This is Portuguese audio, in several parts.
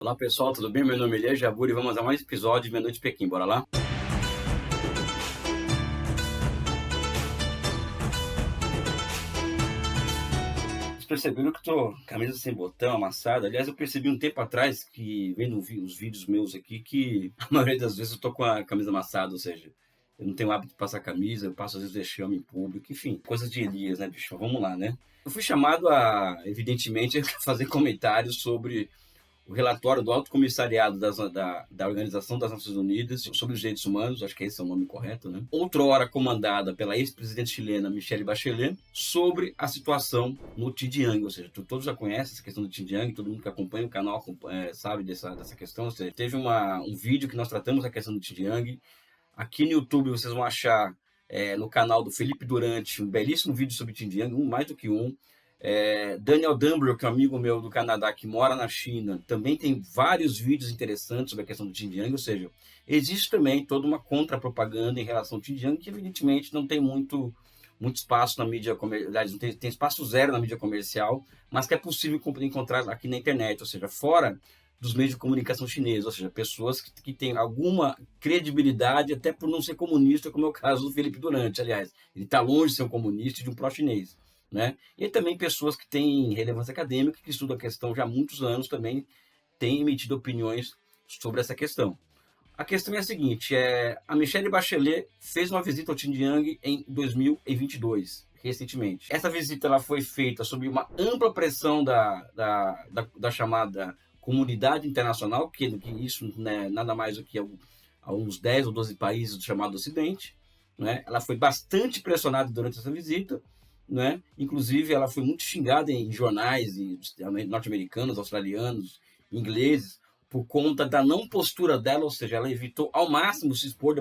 Olá pessoal, tudo bem? Meu nome é Elias Jabur e vamos a mais um episódio de Meia Noite Pequim, bora lá? Vocês perceberam que eu tô com camisa sem botão, amassada? Aliás, eu percebi um tempo atrás que, vendo os vídeos meus aqui, que a maioria das vezes eu tô com a camisa amassada, ou seja, eu não tenho o hábito de passar camisa, eu passo às vezes vexame em público, enfim, coisas de Elias, né, bicho? Vamos lá, né? Eu fui chamado a, evidentemente, fazer comentários sobre o relatório do Alto Comissariado da Organização das Nações Unidas sobre os Direitos Humanos, acho que esse é o nome correto, né? Outrora comandada pela ex-presidente chilena Michelle Bachelet, sobre a situação no Xinjiang, ou seja, todos já conhecem essa questão do Xinjiang, todo mundo que acompanha o canal sabe dessa questão, ou seja, teve um vídeo que nós tratamos da questão do Xinjiang. Aqui no YouTube vocês vão achar no canal do Felipe Durante um belíssimo vídeo sobre Xinjiang, mais do que um. Daniel Dumbrell, que é um amigo meu do Canadá, que mora na China, também tem vários vídeos interessantes sobre a questão do Xinjiang, ou seja, existe também toda uma contra-propaganda em relação ao Xinjiang, que evidentemente não tem muito espaço na mídia comercial, tem espaço zero na mídia comercial, mas que é possível encontrar aqui na internet, ou seja, fora dos meios de comunicação chineses, ou seja, pessoas que têm alguma credibilidade, até por não ser comunista, como é o caso do Felipe Durante, aliás, ele está longe de ser um comunista e de um pró-chinês. Né? E também pessoas que têm relevância acadêmica, que estudam a questão já há muitos anos, também têm emitido opiniões sobre essa questão. A questão é a seguinte, a Michelle Bachelet fez uma visita ao Xinjiang em 2022, recentemente. Essa visita ela foi feita sob uma ampla pressão da chamada comunidade internacional, que isso né, nada mais do que uns 10 ou 12 países do chamado Ocidente. Né? Ela foi bastante pressionada durante essa visita, né? Inclusive, ela foi muito xingada em jornais norte-americanos, australianos, ingleses, por conta da não postura dela, ou seja, ela evitou ao máximo se expor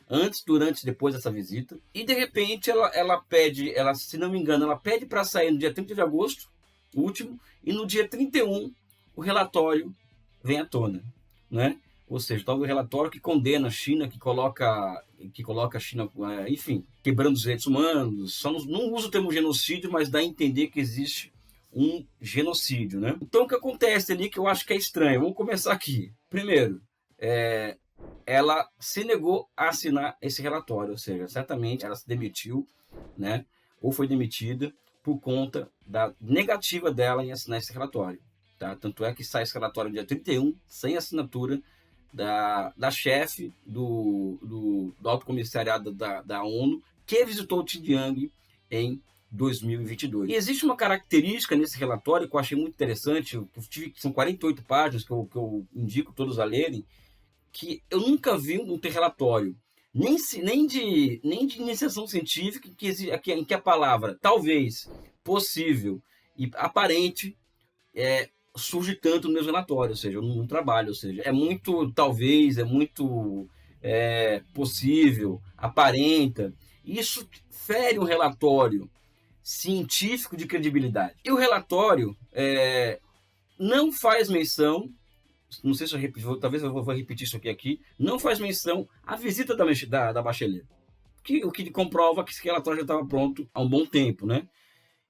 antes, durante e depois dessa visita. E, de repente, ela pede, se não me engano, ela pede para sair no dia 30 de agosto, o último, e no dia 31, o relatório vem à tona, né? Ou seja, talvez o relatório que condena a China, que coloca a China, enfim, quebrando os direitos humanos, só não usa o termo genocídio, mas dá a entender que existe um genocídio, né? Então, o que acontece ali que eu acho que é estranho? Vamos começar aqui. Primeiro, ela se negou a assinar esse relatório, ou seja, certamente ela se demitiu, né? Ou foi demitida por conta da negativa dela em assinar esse relatório. Tá? Tanto é que sai esse relatório no dia 31, sem assinatura da chefe do Alto Comissariado da ONU, que visitou o Xinjiang em 2022. E existe uma característica nesse relatório que eu achei muito interessante, são 48 páginas que eu indico todos a lerem, que eu nunca vi um relatório, nem de iniciação científica, em que a palavra talvez, possível e aparente surge tanto no meu relatório, ou seja, no trabalho, ou seja, é muito talvez, é muito possível, aparenta. Isso fere um relatório científico de credibilidade. E o relatório não faz menção, não sei se talvez eu vou repetir isso aqui, não faz menção à visita da Bachelet, o que comprova que esse relatório já estava pronto há um bom tempo, né?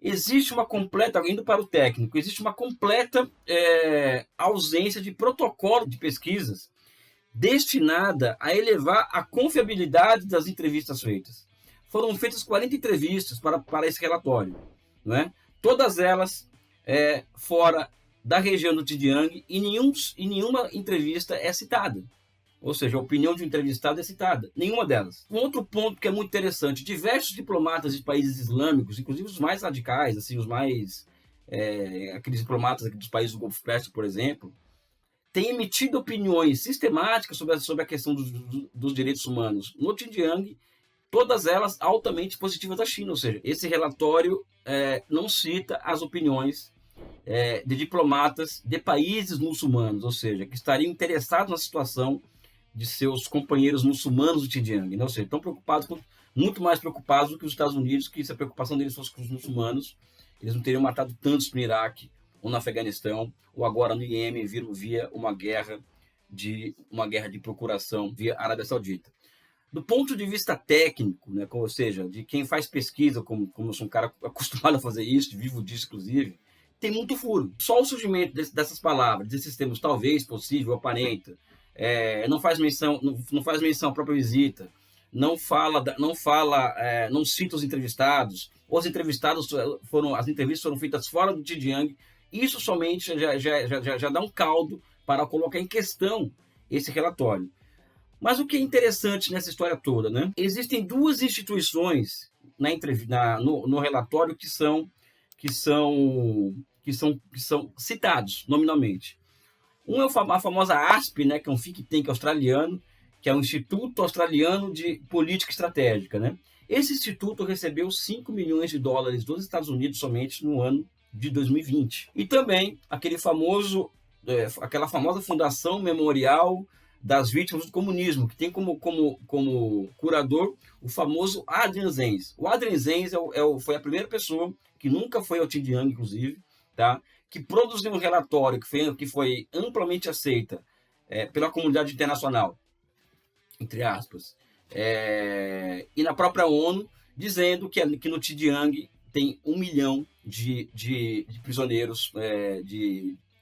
Existe uma completa, indo para o técnico, existe uma completa ausência de protocolo de pesquisas destinada a elevar a confiabilidade das entrevistas feitas. Foram feitas 40 entrevistas para esse relatório, né? Todas elas fora da região do Xinjiang e nenhuma entrevista é citada. Ou seja, a opinião de um entrevistado é citada. Nenhuma delas. Um outro ponto que é muito interessante, diversos diplomatas de países islâmicos, inclusive os mais radicais, assim, aqueles diplomatas dos países do Golfo Pérsico, por exemplo, têm emitido opiniões sistemáticas sobre a questão dos direitos humanos no Xinjiang, todas elas altamente positivas da China. Ou seja, esse relatório não cita as opiniões de diplomatas de países muçulmanos, ou seja, que estariam interessados na situação de seus companheiros muçulmanos do Xinjiang, né? Ou seja, estão preocupados, muito mais preocupados do que os Estados Unidos, que se a preocupação deles fosse com os muçulmanos, eles não teriam matado tantos no Iraque, ou no Afeganistão, ou agora no Iêmen, via uma guerra de procuração via Arábia Saudita. Do ponto de vista técnico, né, ou seja, de quem faz pesquisa, como eu sou um cara acostumado a fazer isso, vivo disso, inclusive, tem muito furo. Só o surgimento dessas palavras, desses termos talvez, possível, aparenta, não faz menção à própria visita, não cita os entrevistados, as entrevistas foram feitas fora do Xinjiang. Isso somente já dá um caldo para colocar em questão esse relatório. Mas o que é interessante nessa história toda, né? Existem duas instituições no relatório que são citados nominalmente. Um é a famosa ASP, né, que é um think tank australiano, que é o Instituto Australiano de Política Estratégica, né? Esse instituto recebeu 5 milhões de dólares dos Estados Unidos somente no ano de 2020. E também aquela famosa Fundação Memorial das Vítimas do Comunismo, que tem como curador o famoso Adrian Zenz. O Adrian Zenz foi a primeira pessoa, que nunca foi ao Xinjiang, inclusive, tá? Que produziu um relatório que foi amplamente aceita pela comunidade internacional, entre aspas, e na própria ONU, dizendo que no Xinjiang tem 1 milhão de prisioneiros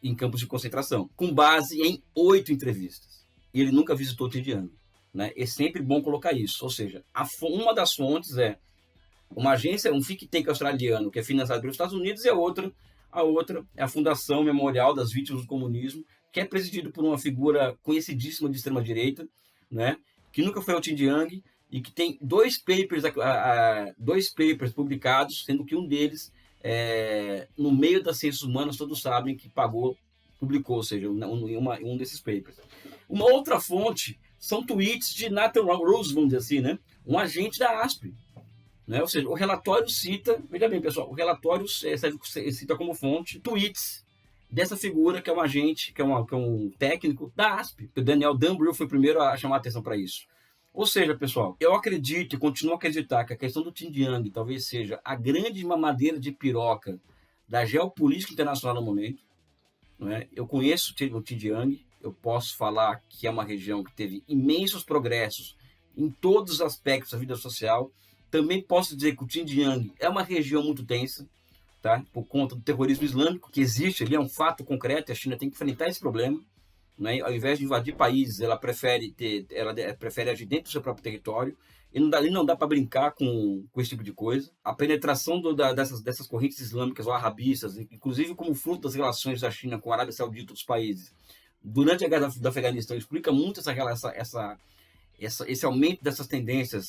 em campos de concentração, com base em 8 entrevistas. E ele nunca visitou o Xinjiang, né? É sempre bom colocar isso. Ou seja, uma das fontes é uma agência, um think tank australiano que é financiado pelos Estados Unidos, e a outra é a Fundação Memorial das Vítimas do Comunismo, que é presidido por uma figura conhecidíssima de extrema-direita, né? Que nunca foi ao Xinjiang e que tem 2 papers publicados, sendo que um deles, no meio das ciências humanas, todos sabem que publicou, ou seja, um desses papers. Uma outra fonte são tweets de Nathan Rose, vamos dizer assim, né? Um agente da ASP. Né? Ou seja, o relatório cita, veja bem, pessoal, o relatório cita como fonte tweets dessa figura que é um agente, que é um técnico da ASP. O Daniel Dumbrell foi o primeiro a chamar a atenção para isso. Ou seja, pessoal, eu acredito e continuo a acreditar que a questão do Xinjiang talvez seja a grande mamadeira de piroca da geopolítica internacional no momento. Né? Eu conheço o Xinjiang, eu posso falar que é uma região que teve imensos progressos em todos os aspectos da vida social. Também posso dizer que o Xinjiang é uma região muito tensa, tá? Por conta do terrorismo islâmico que existe ali, é um fato concreto, e a China tem que enfrentar esse problema. Né? Ao invés de invadir países, ela prefere agir dentro do seu próprio território, e não dá para brincar com esse tipo de coisa. A penetração dessas correntes islâmicas ou arabistas, inclusive como fruto das relações da China com a Arábia Saudita e outros países, durante a guerra do Afeganistão, explica muito esse aumento dessas tendências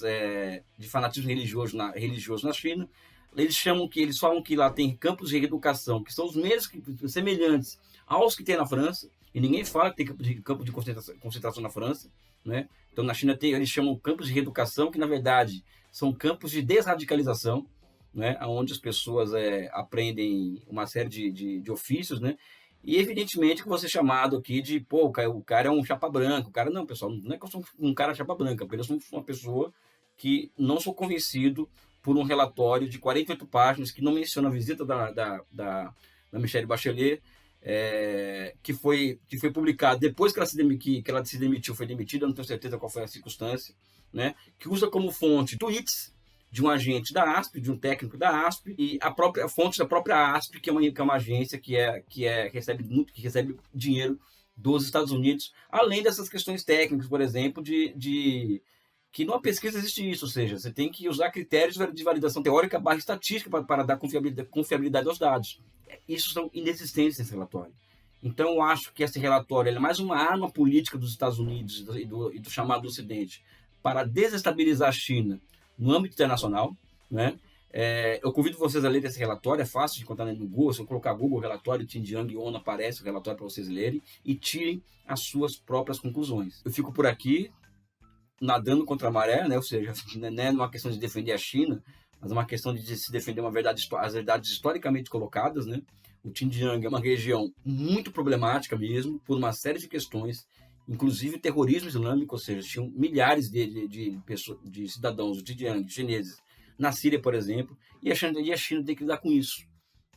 de fanatismo religioso na China. Eles falam que lá tem campos de reeducação, que são os mesmos, semelhantes aos que tem na França, e ninguém fala que tem campo de concentração na França, né? Então, na China eles chamam campos de reeducação, que na verdade são campos de desradicalização, né? Onde as pessoas aprendem uma série de ofícios, né? E evidentemente que você chamado aqui de, o cara é um chapa branca. O cara, não, pessoal, não é que eu sou um cara chapa branca, apenas sou uma pessoa que não sou convencido por um relatório de 48 páginas que não menciona a visita da Michelle Bachelet, que foi publicado depois que ela se demitiu, foi demitida, não tenho certeza qual foi a circunstância, né? Que usa como fonte tweets de um agente da ASP, de um técnico da ASP, e a fonte da própria ASP, que é uma agência que recebe dinheiro dos Estados Unidos, além dessas questões técnicas, por exemplo, que numa pesquisa existe isso, ou seja, você tem que usar critérios de validação teórica / estatística para dar confiabilidade aos dados. Isso são inexistentes nesse relatório. Então, eu acho que esse relatório é mais uma arma política dos Estados Unidos e do chamado Ocidente para desestabilizar a China no âmbito internacional, né? Eu convido vocês a lerem esse relatório, é fácil de encontrar no Google. Se eu colocar Google relatório Xinjiang e ONU, aparece o relatório para vocês lerem e tirem as suas próprias conclusões. Eu fico por aqui, nadando contra a maré, né? Ou seja, não é uma questão de defender a China, mas é uma questão de se defender as verdades historicamente colocadas, né? O Xinjiang é uma região muito problemática mesmo, por uma série de questões, inclusive terrorismo islâmico, ou seja, tinham milhares de cidadãos do Xinjiang, chineses, na Síria, por exemplo, e a China tem que lidar com isso,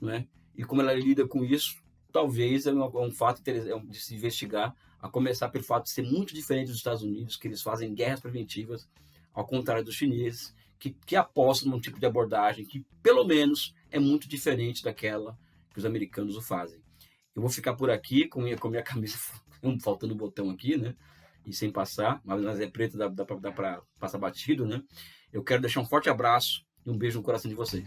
né? E como ela lida com isso, talvez é um fato de se investigar, a começar pelo fato de ser muito diferente dos Estados Unidos, que eles fazem guerras preventivas, ao contrário dos chineses, que apostam num tipo de abordagem que, pelo menos, é muito diferente daquela que os americanos o fazem. Eu vou ficar por aqui com minha camisa faltando botão aqui, né? E sem passar, mas é preto, dá para passar batido, né? Eu quero deixar um forte abraço e um beijo no coração de vocês.